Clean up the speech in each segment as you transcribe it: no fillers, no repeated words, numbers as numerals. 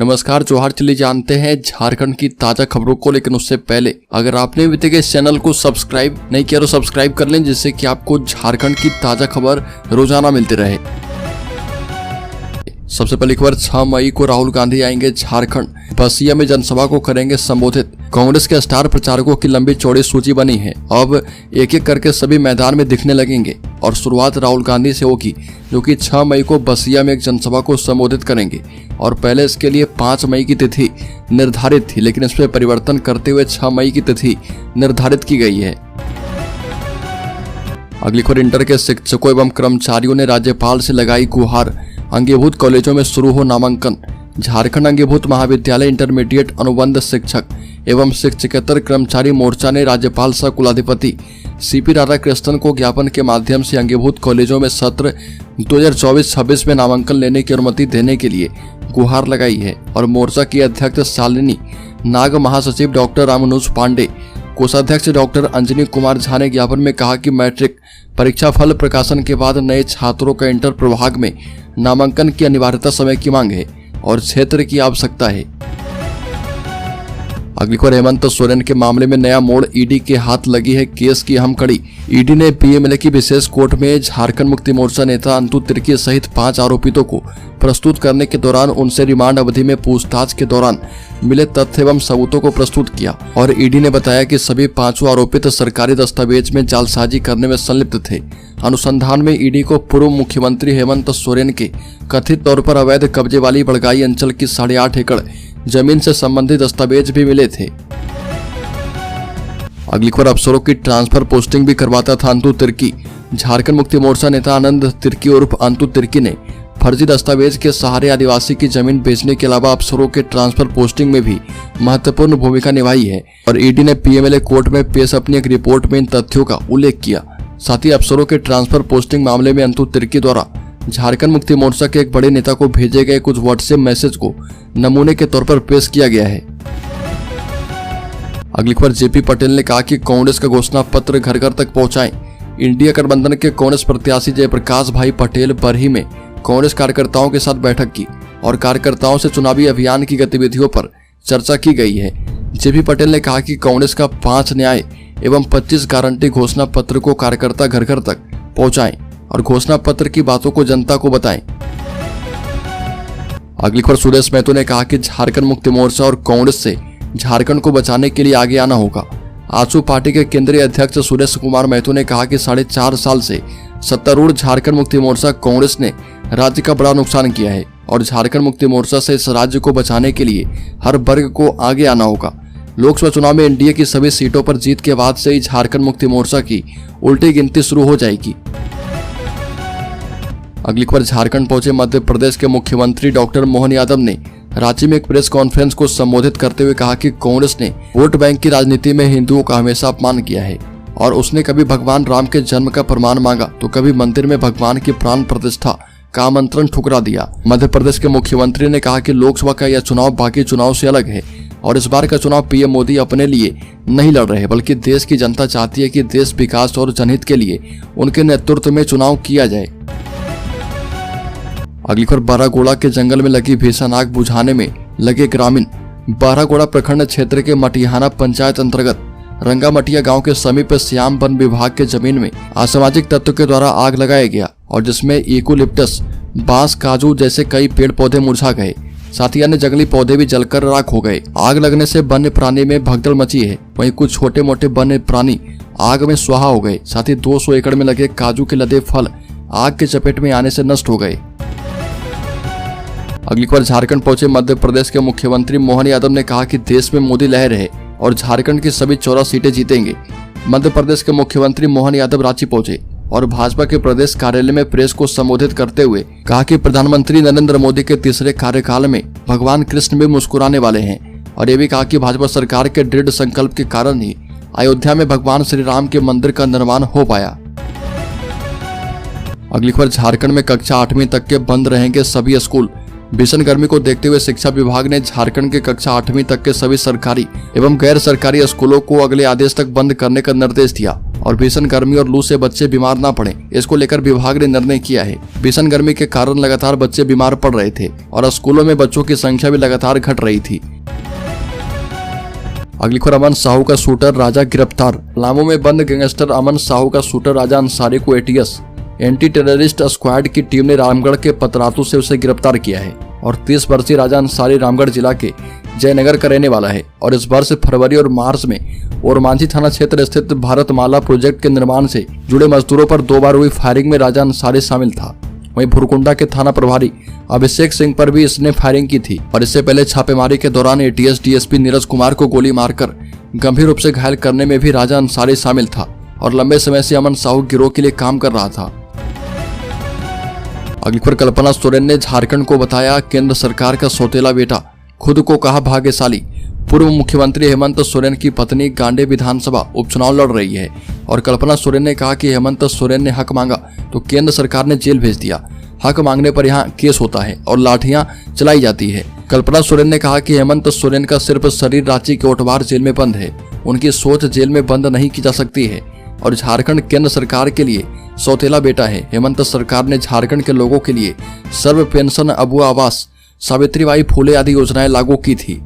नमस्कार जोहार। चलिए जानते हैं झारखंड की ताजा खबरों को, लेकिन उससे पहले अगर आपने अभी तक इस चैनल को सब्सक्राइब नहीं किया तो सब्सक्राइब कर लें, जिससे कि आपको झारखंड की ताजा खबर रोजाना मिलती रहे। सबसे पहली खबर, 6 मई को राहुल गांधी आएंगे झारखंड, बसिया में जनसभा को करेंगे संबोधित। कांग्रेस के स्टार प्रचारकों की लंबी चौड़ी सूची बनी है। अब एक एक करके सभी मैदान में दिखने लगेंगे और शुरुआत राहुल गांधी से होगी, जो कि 6 मई को बसिया में एक जनसभा को संबोधित करेंगे। और पहले इसके लिए 5 मई की तिथि निर्धारित थी, लेकिन इसमें परिवर्तन करते हुए 6 मई की तिथि निर्धारित की गई है। अगली खबर, इंटर के शिक्षकों एवं कर्मचारियों ने राज्यपाल से लगाई गुहार, अंगीभूत कॉलेजों में शुरू हो नामांकन। झारखंड अंगीभूत महाविद्यालय इंटरमीडिएट अनुबंध शिक्षक एवं शिक्षकेतर कर्मचारी मोर्चा ने राज्यपाल सह कुलाधिपति सीपी राधाकृष्णन को ज्ञापन के माध्यम से अंगीभूत कॉलेजों में सत्र 2024-26 में नामांकन लेने की अनुमति देने के लिए गुहार लगाई है। और मोर्चा की अध्यक्ष शालिनी नाग, महासचिव डॉक्टर रामानुज पांडे, कोषाध्यक्ष डॉक्टर अंजनी कुमार झा ने ज्ञापन में कहा कि मैट्रिक परीक्षा फल प्रकाशन के बाद नए छात्रों का इंटर प्रभाग में नामांकन की अनिवार्यता समय की मांग है और क्षेत्र की आवश्यकता है। अगली खबर, हेमंत सोरेन के मामले में नया मोड़, ईडी के हाथ लगी है केस की अहम कड़ी। ईडी ने पीएमएलए की विशेष कोर्ट में झारखंड मुक्ति मोर्चा नेता अंतु तिर्की सहित 5 आरोपितों को प्रस्तुत करने के दौरान उनसे रिमांड अवधि में पूछताछ के दौरान मिले तथ्य एवं सबूतों को प्रस्तुत किया। और ईडी ने बताया कि सभी 5 आरोपित सरकारी दस्तावेज में जालसाजी करने में संलिप्त थे। अनुसंधान में ईडी को पूर्व मुख्यमंत्री हेमंत सोरेन के कथित तौर पर अवैध कब्जे वाली बड़गाई अंचल की 8.5 एकड़ जमीन से संबंधित दस्तावेज भी मिले थे। अगली खबर, अफसरों की ट्रांसफर पोस्टिंग भी करवाता था अंतु तिर्की। झारखंड मुक्ति मोर्चा नेता आनंद तिर्की उर्फ अंतु तिर्की ने फर्जी दस्तावेज के सहारे आदिवासी की जमीन बेचने के अलावा अफसरों के ट्रांसफर पोस्टिंग में भी महत्वपूर्ण भूमिका निभाई है। और ईडी ने पीएमएलए कोर्ट में पेश अपनी एक रिपोर्ट में इन तथ्यों का उल्लेख किया। साथ ही अफसरों के ट्रांसफर पोस्टिंग मामले में अंतु तिर्की द्वारा झारखंड मुक्ति मोर्चा के एक बड़े नेता को भेजे गए कुछ व्हाट्सएप मैसेज को नमूने के तौर पर पेश किया गया है। अगली खबर, जेपी पटेल ने कहा कि कांग्रेस का घोषणा पत्र घर घर तक पहुंचाएं। इंडिया गठबंधन के कांग्रेस प्रत्याशी जयप्रकाश भाई पटेल बरही में कांग्रेस कार्यकर्ताओं के साथ बैठक की और कार्यकर्ताओं से चुनावी अभियान की गतिविधियों पर चर्चा की गई है। जेपी पटेल ने कहा कि कांग्रेस का 5 न्याय एवं 25 गारंटी घोषणा पत्र को कार्यकर्ता घर घर तक पहुंचाएं और घोषणा पत्र की बातों को जनता को बताएं। अगली खबर, सुरेश महतो ने कहा कि झारखंड मुक्ति मोर्चा और कांग्रेस से झारखंड को बचाने के लिए आगे आना होगा। आजसू पार्टी के केंद्रीय अध्यक्ष सुरेश कुमार महतो ने कहा कि 4.5 साल से सत्तारूढ़ झारखंड मुक्ति मोर्चा कांग्रेस ने राज्य का बड़ा नुकसान किया है और झारखंड मुक्ति मोर्चा से इस राज्य को बचाने के लिए हर वर्ग को आगे आना होगा। लोकसभा चुनाव में एनडीए की सभी सीटों पर जीत के बाद से ही झारखंड मुक्ति मोर्चा की उल्टी गिनती शुरू हो जाएगी। अगली खबर, झारखंड पहुंचे मध्य प्रदेश के मुख्यमंत्री डॉक्टर मोहन यादव ने रांची में एक प्रेस कॉन्फ्रेंस को संबोधित करते हुए कहा कि कांग्रेस ने वोट बैंक की राजनीति में हिंदुओं का हमेशा अपमान किया है और उसने कभी भगवान राम के जन्म का प्रमाण मांगा तो कभी मंदिर में भगवान की प्राण प्रतिष्ठा का आमंत्रण ठुकरा दिया। मध्य प्रदेश के मुख्यमंत्री ने कहा कि लोकसभा का यह चुनाव बाकी चुनाव से अलग है और इस बार का चुनाव पीएम मोदी अपने लिए नहीं लड़ रहे, बल्कि देश की जनता चाहती है कि देश विकास और जनहित के लिए उनके नेतृत्व में चुनाव किया जाए। अगली खबर, बारागोड़ा के जंगल में लगी भीषण आग बुझाने में लगे ग्रामीण। बारागोड़ा प्रखंड क्षेत्र के मटिहाना पंचायत अंतर्गत रंगामटिया गांव के समीप श्याम वन विभाग के जमीन में असामाजिक तत्वों के द्वारा आग लगाया गया और जिसमें यूकेलिप्टस, बांस, काजू जैसे कई पेड़ पौधे मुरझा गए। साथ ही अन्य जंगली पौधे भी जलकर राख हो गए। आग लगने से वन्य प्राणी में भगदड़ मची है। वहीं कुछ छोटे मोटे वन्य प्राणी आग में स्वाहा हो गए। साथ ही 200 एकड़ में लगे काजू के लदे फल आग के चपेट में आने से नष्ट हो गए। अगली खबर, झारखंड पहुंचे मध्य प्रदेश के मुख्यमंत्री मोहन यादव ने कहा कि देश में मोदी लहर है और झारखंड की सभी 14 सीटें जीतेंगे। मध्य प्रदेश के मुख्यमंत्री मोहन यादव रांची पहुंचे और भाजपा के प्रदेश कार्यालय में प्रेस को संबोधित करते हुए कहा कि प्रधानमंत्री नरेंद्र मोदी के तीसरे कार्यकाल में भगवान कृष्ण भी मुस्कुराने वाले हैं। और ये भी कहा कि भाजपा सरकार के दृढ़ संकल्प के कारण ही अयोध्या में भगवान श्री राम के मंदिर का निर्माण हो पाया। अगली खबर, झारखंड में कक्षा 8वीं तक के बंद रहेंगे सभी स्कूल। भीषण गर्मी को देखते हुए शिक्षा विभाग ने झारखंड के कक्षा 8वीं तक के सभी सरकारी एवं गैर सरकारी स्कूलों को अगले आदेश तक बंद करने का निर्देश दिया और भीषण गर्मी और लू से बच्चे बीमार न पड़े, इसको लेकर विभाग ने निर्णय किया है। भीषण गर्मी के कारण लगातार बच्चे बीमार पड़ रहे थे और स्कूलों में बच्चों की संख्या भी लगातार घट रही थी। अगली खबर, अमन साहू का शूटर राजा गिरफ्तार। पलामू में बंद गैंगस्टर अमन साहू का शूटर राजा अंसारी को एटीएस एंटी टेररिस्ट स्क्वाड की टीम ने रामगढ़ के पतरातू से उसे गिरफ्तार किया है और 30 वर्षीय राजा अंसारी रामगढ़ जिला के जयनगर का रहने वाला है और इस वर्ष फरवरी और मार्च में ओरमांझी थाना क्षेत्र स्थित भारतमाला प्रोजेक्ट के निर्माण से जुड़े मजदूरों पर 2 बार हुई फायरिंग में राजा अंसारी शामिल था। वहीं भुरकुंडा के थाना प्रभारी अभिषेक सिंह पर भी इसने फायरिंग की थी और इससे पहले छापेमारी के दौरान एटीएस डीएसपी नीरज कुमार को गोली मारकर गंभीर रूप से घायल करने में भी राजा अंसारी शामिल था और लंबे समय से अमन साहू गिरोह के लिए काम कर रहा था। अगली खबर, कल्पना सोरेन ने झारखंड को बताया केंद्र सरकार का सौतेला बेटा, खुद को कहा भाग्यशाली। पूर्व मुख्यमंत्री हेमंत सोरेन की पत्नी गांडे विधानसभा उपचुनाव लड़ रही है और कल्पना सोरेन ने कहा कि हेमंत सोरेन ने हक मांगा तो केंद्र सरकार ने जेल भेज दिया। हक मांगने पर यहाँ केस होता है और लाठियां चलाई जाती है। कल्पना सोरेन ने कहा कि हेमंत सोरेन का सिर्फ शरीर रांची के ओटवार जेल में बंद है, उनकी सोच जेल में बंद नहीं की जा सकती है और झारखंड केंद्र सरकार के लिए सौतेला बेटा है। हेमंत सरकार ने झारखंड के लोगों के लिए सर्व पेंशन, अबुआ आवास, सावित्रीबाई फुले आदि योजनाएं लागू की थी।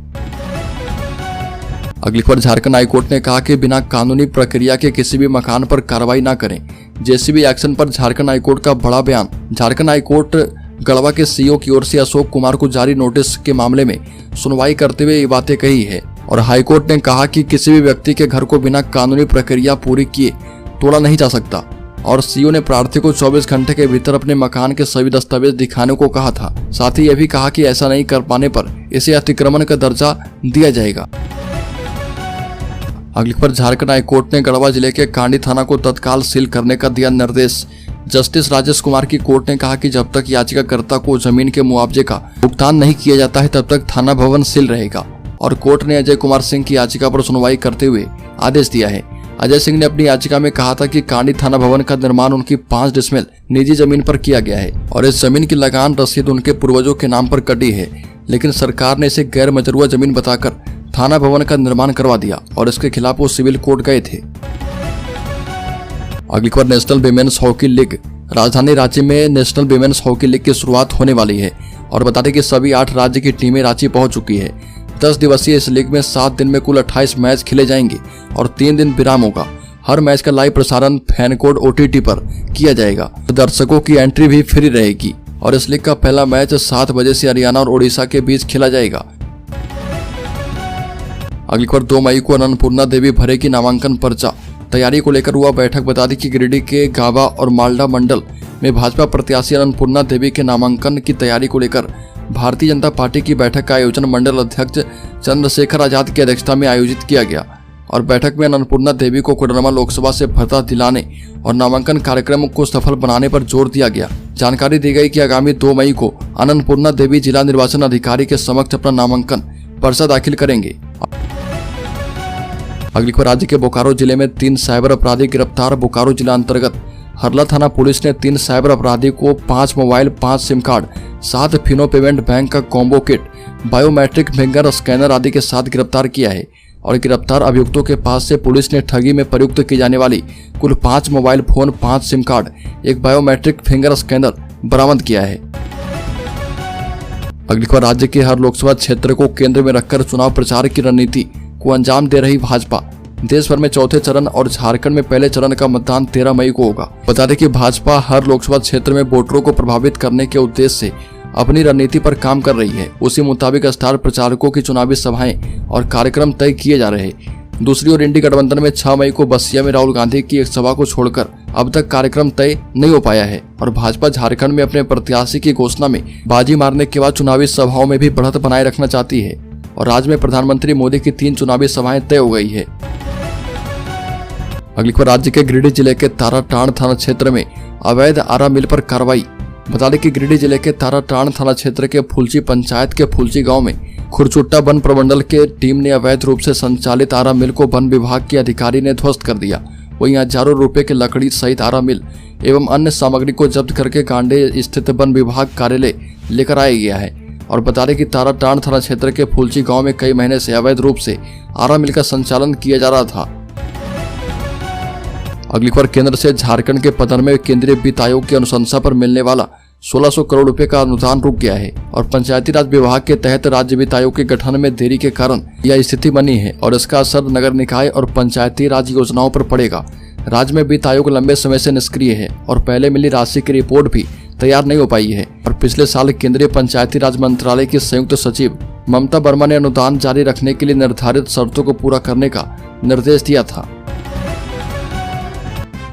अगली खबर, झारखंड हाईकोर्ट ने कहा कि बिना कानूनी प्रक्रिया के किसी भी मकान पर कार्रवाई न करें। जेसीबी एक्शन पर झारखंड हाईकोर्ट का बड़ा बयान। झारखंड हाईकोर्ट गढ़वा के सीईओ की ओर से अशोक कुमार को जारी नोटिस के मामले में सुनवाई करते हुए ये बातें कही है और हाईकोर्ट ने कहा कि किसी भी व्यक्ति के घर को बिना कानूनी प्रक्रिया पूरी किए तोड़ा नहीं जा सकता और सीईओ ने प्रार्थी को 24 घंटे के भीतर अपने मकान के सभी दस्तावेज दिखाने को कहा था। साथ ही यह भी कहा कि ऐसा नहीं कर पाने पर इसे अतिक्रमण का दर्जा दिया जाएगा। अगली खबर, झारखंड हाईकोर्ट ने गढ़वा जिले के कांडी थाना को तत्काल सील करने का दिया निर्देश। जस्टिस राजेश कुमार की कोर्ट ने कहा कि जब तक याचिकाकर्ता को जमीन के मुआवजे का भुगतान नहीं किया जाता है तब तक थाना भवन सील रहेगा और कोर्ट ने अजय कुमार सिंह की याचिका पर सुनवाई करते हुए आदेश दिया है। अजय सिंह ने अपनी याचिका में कहा था कि कांडी थाना भवन का निर्माण उनकी 5 डिसमिल निजी जमीन पर किया गया है और इस जमीन की लगान रसीद उनके पूर्वजों के नाम पर कटी है, लेकिन सरकार ने इसे गैर मजरूआ जमीन बताकर थाना भवन का निर्माण करवा दिया और इसके खिलाफ वो सिविल कोर्ट गए थे। अगली खबर, नेशनल विमेन्स हॉकी लीग। राजधानी रांची में नेशनल विमेन्स हॉकी लीग की शुरुआत होने वाली है और बता दें कि सभी 8 राज्य की टीमें रांची पहुंच चुकी है। 10 दिवसीय इस लीग में 7 दिन में कुल 28 मैच खेले जाएंगे और 3 दिन विराम होगा। हर मैच का लाइव प्रसारण फैन कोड OTT पर किया जाएगा। दर्शकों की एंट्री भी फ्री रहेगी और इस लीग का पहला मैच 7 बजे से हरियाणा और ओडिशा के बीच खेला जाएगा। अगली खबर, 2 मई को अन्नपूर्णा देवी भरेगी नामांकन पर्चा। तैयारी को लेकर हुआ बैठक। बता दी कि गिरिडीह के गावा और मालडा मंडल में भाजपा प्रत्याशी अन्नपूर्णा देवी के नामांकन की तैयारी को लेकर भारतीय जनता पार्टी की बैठक का आयोजन मंडल अध्यक्ष चंद्रशेखर आजाद की अध्यक्षता में आयोजित किया गया और बैठक में अन्नपूर्णा देवी को कोडरमा लोकसभा से भर्ता दिलाने और नामांकन कार्यक्रम को सफल बनाने पर जोर दिया गया। जानकारी दी गई कि आगामी 2 मई को अन्नपूर्णा देवी जिला निर्वाचन अधिकारी के समक्ष अपना नामांकन पर्चा दाखिल करेंगे। अगली खबर, राज्य के बोकारो जिले में 3 साइबर अपराधी गिरफ्तार। बोकारो जिला अंतर्गत हरला थाना पुलिस ने 3 साइबर अपराधी को 5 mobile, 5 SIM card, 7 Fino payment bank का combo kit, biometric finger scanner आदि के साथ गिरफ्तार किया है और गिरफ्तार अभियुक्तों के पास से पुलिस ने ठगी में प्रयुक्त की जाने वाली कुल 5 mobile phone, 5 SIM card, 1 biometric finger scanner बरामद किया है। अगली खबर, राज्य के हर लोकसभा क्षेत्र को केंद्र में रखकर चुनाव प्रचार की रणनीति को अंजाम दे रही भाजपा। देश भर में चौथे चरण और झारखंड में पहले चरण का मतदान 13 मई को होगा। बता दें कि भाजपा हर लोकसभा क्षेत्र में वोटरों को प्रभावित करने के उद्देश्य से अपनी रणनीति पर काम कर रही है। उसी मुताबिक स्टार प्रचारकों की चुनावी सभाएं और कार्यक्रम तय किए जा रहे हैं। दूसरी ओर इंडी गठबंधन में 6 मई को बसिया में राहुल गांधी की एक सभा को छोड़कर अब तक कार्यक्रम तय नहीं हो पाया है और भाजपा झारखंड में अपने प्रत्याशी की घोषणा में बाजी मारने के बाद चुनावी सभाओं में भी बढ़त बनाए रखना चाहती है और राज्य में प्रधानमंत्री मोदी की 3 चुनावी सभाएं तय हो गई है। अगली खबर, राज्य के गिरिडीह जिले के ताराटांड थाना क्षेत्र में अवैध आरा मिल पर कार्रवाई। बता दें कि गिरिडीह जिले के ताराटांड थाना क्षेत्र के फुलची पंचायत के फुलची गांव में खुरचुट्टा वन प्रमंडल के टीम ने अवैध रूप से संचालित आरा मिल को वन विभाग के अधिकारी ने ध्वस्त कर दिया। वहीं हजारों रुपए के लकड़ी सहित आरा मिल एवं अन्य सामग्री को जब्त करके कांडे स्थित वन विभाग कार्यालय लेकर आया गया है। और बता दें कि ताराटांड थाना क्षेत्र के फुलची गांव में कई महीने से अवैध रूप से आरा मिल का संचालन किया जा रहा था। अगली खबर केंद्र से झारखंड के पतन में केंद्रीय वित्त आयोग की अनुशंसा पर मिलने वाला 1600 करोड़ रुपए का अनुदान रुक गया है और पंचायती राज विभाग के तहत राज्य वित्त आयोग के गठन में देरी के कारण यह स्थिति बनी है और इसका असर नगर निकाय और पंचायती राज योजनाओं पर पड़ेगा। राज्य में वित्त आयोग लंबे समय से निष्क्रिय है और पहले मिली राशि की रिपोर्ट भी तैयार नहीं हो पाई है और पिछले साल केंद्रीय पंचायती राज मंत्रालय की संयुक्त सचिव ममता वर्मा ने अनुदान जारी रखने के लिए निर्धारित शर्तों को पूरा करने का निर्देश दिया था।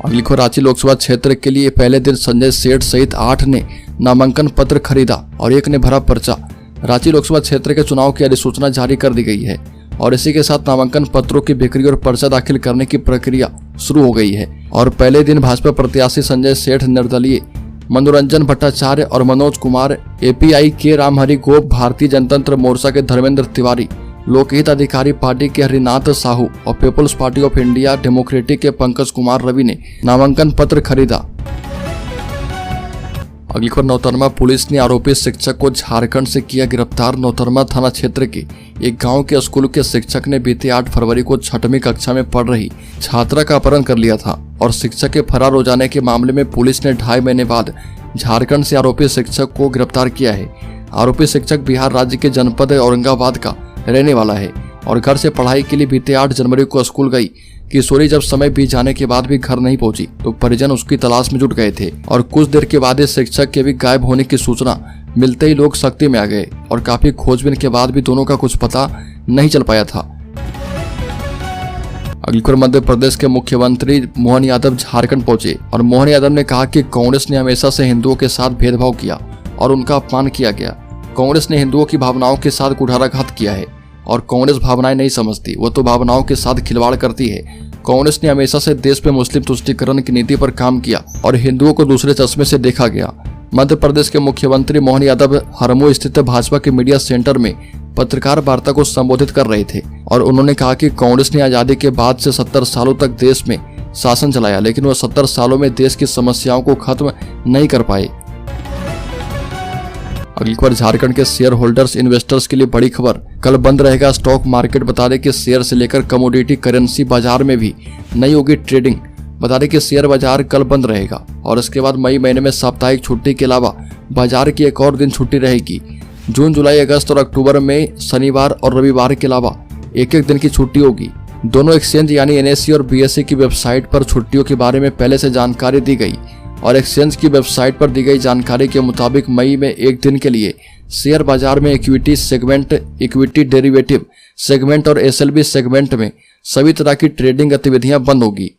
अगली खबर रांची लोकसभा क्षेत्र के लिए पहले दिन संजय सेठ सहित 8 ने नामांकन पत्र खरीदा और 1 ने भरा पर्चा। रांची लोकसभा क्षेत्र के चुनाव की अधिसूचना जारी कर दी गई है और इसी के साथ नामांकन पत्रों की बिक्री और पर्चा दाखिल करने की प्रक्रिया शुरू हो गई है और पहले दिन भाजपा प्रत्याशी संजय सेठ, निर्दलीय मनोरंजन भट्टाचार्य और मनोज कुमार, एपीआई के रामहरि गोप, भारतीय जनतंत्र मोर्चा के धर्मेंद्र तिवारी, लोकहित अधिकारी पार्टी के हरिनाथ साहू और peoples party of India democratic के पंकज कुमार रवि ने नामांकन पत्र खरीदा। अगली खबर नौतरमा पुलिस ने आरोपी शिक्षक को झारखंड से किया गिरफ्तार। नौतरमा थाना क्षेत्र के एक गांव के स्कूल के शिक्षक ने बीते 8 फरवरी को 6वीं कक्षा में पढ़ रही छात्रा का अपहरण कर लिया था और शिक्षक के फरार हो जाने के मामले में पुलिस ने 2.5 महीने बाद झारखंड से आरोपी शिक्षक को गिरफ्तार किया है। आरोपी शिक्षक बिहार राज्य के जनपद औरंगाबाद का रहने वाला है और घर से पढ़ाई के लिए बीते 8 जनवरी को स्कूल गई। किशोरी जब समय बीत जाने के बाद भी घर नहीं पहुंची तो परिजन उसकी तलाश में जुट गए थे और कुछ देर के बाद इस शिक्षक के भी गायब होने की सूचना मिलते ही लोग सख्ती में आ गए और काफी खोजबीन के बाद भी दोनों का कुछ पता नहीं चल पाया था। अगली खबर मध्य प्रदेश के मुख्यमंत्री मोहन यादव झारखंड पहुंचे और मोहन यादव ने कहा कि कांग्रेस ने हमेशा से हिंदुओं के साथ भेदभाव किया और उनका अपमान किया गया। कांग्रेस ने हिंदुओं की भावनाओं के साथ कुठाराघात किया है और कांग्रेस भावनाएं नहीं समझती, वो तो भावनाओं के साथ खिलवाड़ करती है। कांग्रेस ने हमेशा से देश में मुस्लिम तुष्टीकरण की नीति पर काम किया और हिंदुओं को दूसरे चश्मे से देखा गया। मध्य प्रदेश के मुख्यमंत्री मोहन यादव हरमो स्थित भाजपा के मीडिया सेंटर में पत्रकार वार्ता को संबोधित कर रहे थे और उन्होंने कहा कि कांग्रेस ने आजादी के बाद से 70 सालों तक देश में शासन चलाया, लेकिन वह 70 सालों में देश की समस्याओं को खत्म नहीं कर पाए। अगली खबर झारखंड के शेयर होल्डर्स इन्वेस्टर्स के लिए बड़ी खबर, कल बंद रहेगा स्टॉक मार्केट। बता दें कि शेयर से लेकर कमोडिटी करेंसी बाजार में भी नहीं होगी ट्रेडिंग। बता दें कि शेयर बाजार कल बंद रहेगा और इसके बाद मई महीने में साप्ताहिक छुट्टी के अलावा बाजार की एक और दिन छुट्टी रहेगी। जून, जुलाई, अगस्त और अक्टूबर में शनिवार और रविवार के अलावा एक दिन की छुट्टी होगी। दोनों एक्सचेंज यानी एनएससी और बीएसई की वेबसाइट पर छुट्टियों के बारे में पहले से जानकारी दी गई और एक्सचेंज की वेबसाइट पर दी गई जानकारी के मुताबिक मई में एक दिन के लिए शेयर बाजार में equity segment, equity derivative segment और एसएलबी सेगमेंट में सभी तरह की ट्रेडिंग गतिविधियां बंद होगी।